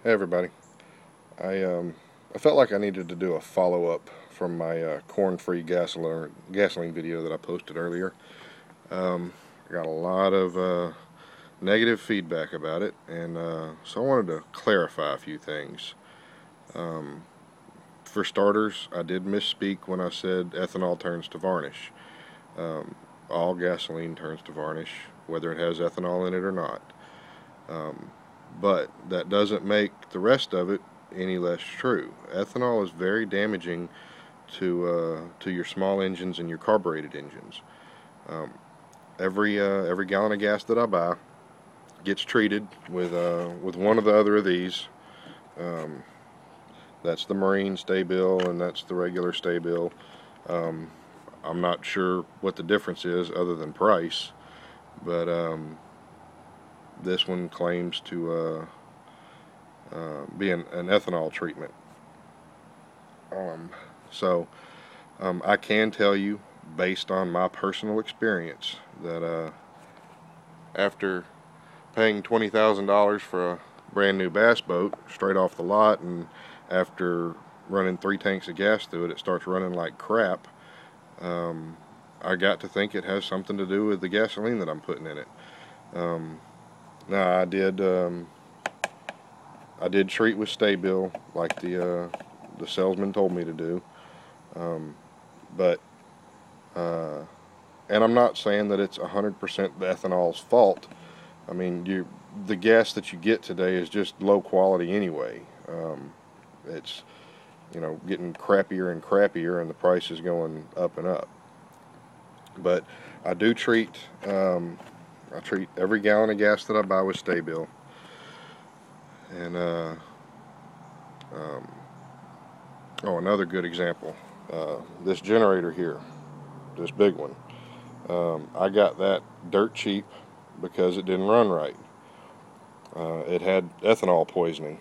Hey everybody. I felt like I needed to do a follow-up from my corn-free gasoline video that I posted earlier. I got a lot of negative feedback about it, and so I wanted to clarify a few things. Um, for starters, I did misspeak when I said ethanol turns to varnish. Um, all gasoline turns to varnish, whether it has ethanol in it or not. Um, but that doesn't make the rest of it any less true. Ethanol is very damaging to your small engines and your carbureted engines. Um, every gallon of gas that I buy gets treated with one of the other of these. Um, that's the Marine Sta-Bil and that's the regular Sta-Bil. Um, I'm not sure what the difference is other than price, but this one claims to be an ethanol treatment. Um, so I can tell you, based on my personal experience, that after paying $20,000 for a brand new bass boat straight off the lot, and after running 3 tanks of gas through it, it starts running like crap. Um, I got to think it has something to do with the gasoline that I'm putting in it. Um, now I did treat with Sta-Bil like the salesman told me to do, um, but and I'm not saying that it's 100% the ethanol's fault. I mean, the gas that you get today is just low quality anyway. It's getting crappier and crappier, and the price is going up and up. But I do I treat every gallon of gas that I buy with Sta-Bil, and um, oh, another good example, this generator here, this big one. I got that dirt cheap because it didn't run right. It had ethanol poisoning.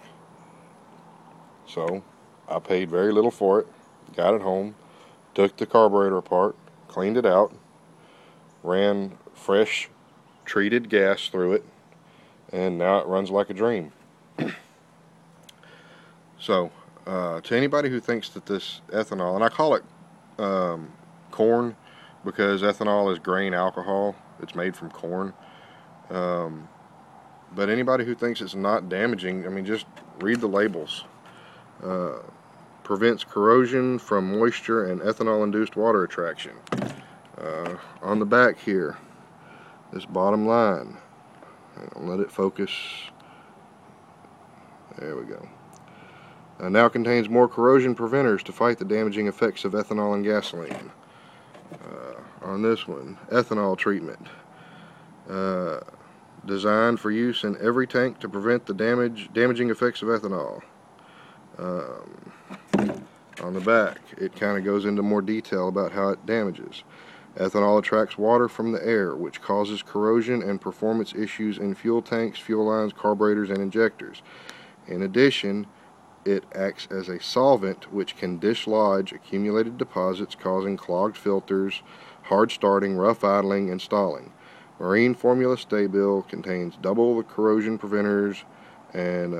So I paid very little for it, got it home, took the carburetor apart, cleaned it out, ran fresh treated gas through it, and now it runs like a dream. So to anybody who thinks that this ethanol, and I call it corn because ethanol is grain alcohol, it's made from corn. But anybody who thinks it's not damaging, I mean, just read the labels. Prevents corrosion from moisture and ethanol-induced water attraction. On the back here, this bottom line, I'll let it focus. There we go. Now contains more corrosion preventers to fight the damaging effects of ethanol and gasoline. On this one, ethanol treatment. Designed for use in every tank to prevent the damaging effects of ethanol. On the back, it kind of goes into more detail about how it damages. Ethanol attracts water from the air, which causes corrosion and performance issues in fuel tanks, fuel lines, carburetors, and injectors. In addition, it acts as a solvent which can dislodge accumulated deposits, causing clogged filters, hard starting, rough idling, and stalling. Marine Formula Sta-Bil contains double the corrosion preventers and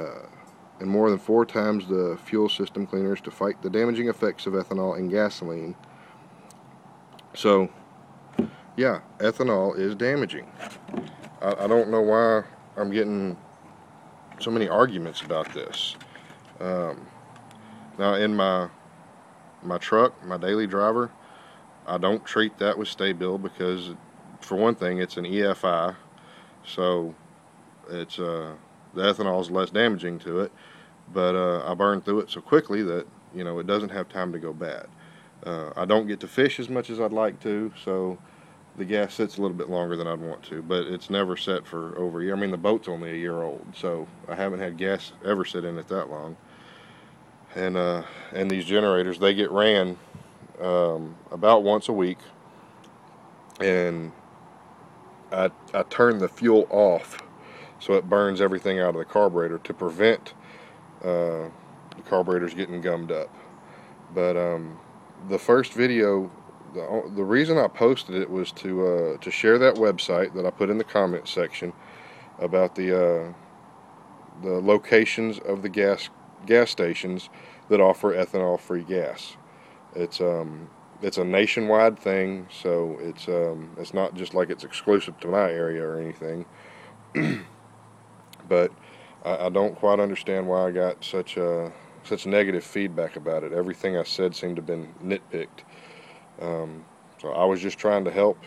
more than 4 times the fuel system cleaners to fight the damaging effects of ethanol and gasoline. So, yeah, ethanol is damaging. I don't know why I'm getting so many arguments about this. Now, in my truck, my daily driver, I don't treat that with Sta-Bil because, for one thing, it's an EFI, so it's the ethanol is less damaging to it. But I burn through it so quickly that it doesn't have time to go bad. I don't get to fish as much as I'd like to, so the gas sits a little bit longer than I'd want to. But it's never set for over a year. I mean, the boat's only a year old, so I haven't had gas ever sit in it that long. And these generators, they get ran about once a week, and I turn the fuel off so it burns everything out of the carburetor to prevent the carburetor's getting gummed up. But the first video, the reason I posted it was to share that website that I put in the comment section about the the locations of the gas stations that offer ethanol-free gas. It's a nationwide thing, so it's not just like it's exclusive to my area or anything. But I don't quite understand why I got such negative feedback about it. Everything I said seemed to have been nitpicked. So I was just trying to help.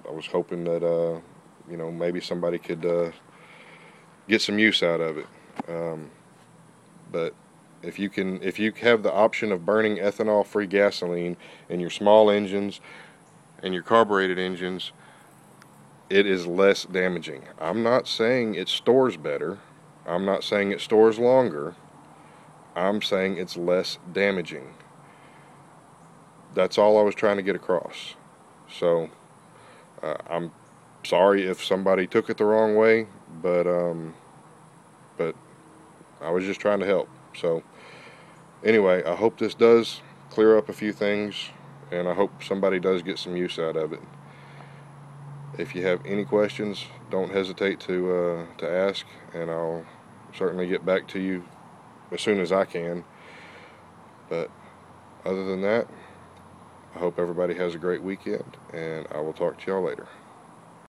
I was hoping that maybe somebody could get some use out of it. But if you have the option of burning ethanol-free gasoline in your small engines and your carbureted engines, it is less damaging. I'm not saying it stores better. I'm not saying it stores longer. I'm saying it's less damaging. That's all I was trying to get across. So I'm sorry if somebody took it the wrong way, but I was just trying to help. So anyway, I hope this does clear up a few things, and I hope somebody does get some use out of it. If you have any questions, don't hesitate to ask, and I'll certainly get back to you as soon as I can. But other than that, I hope everybody has a great weekend, and I will talk to y'all later.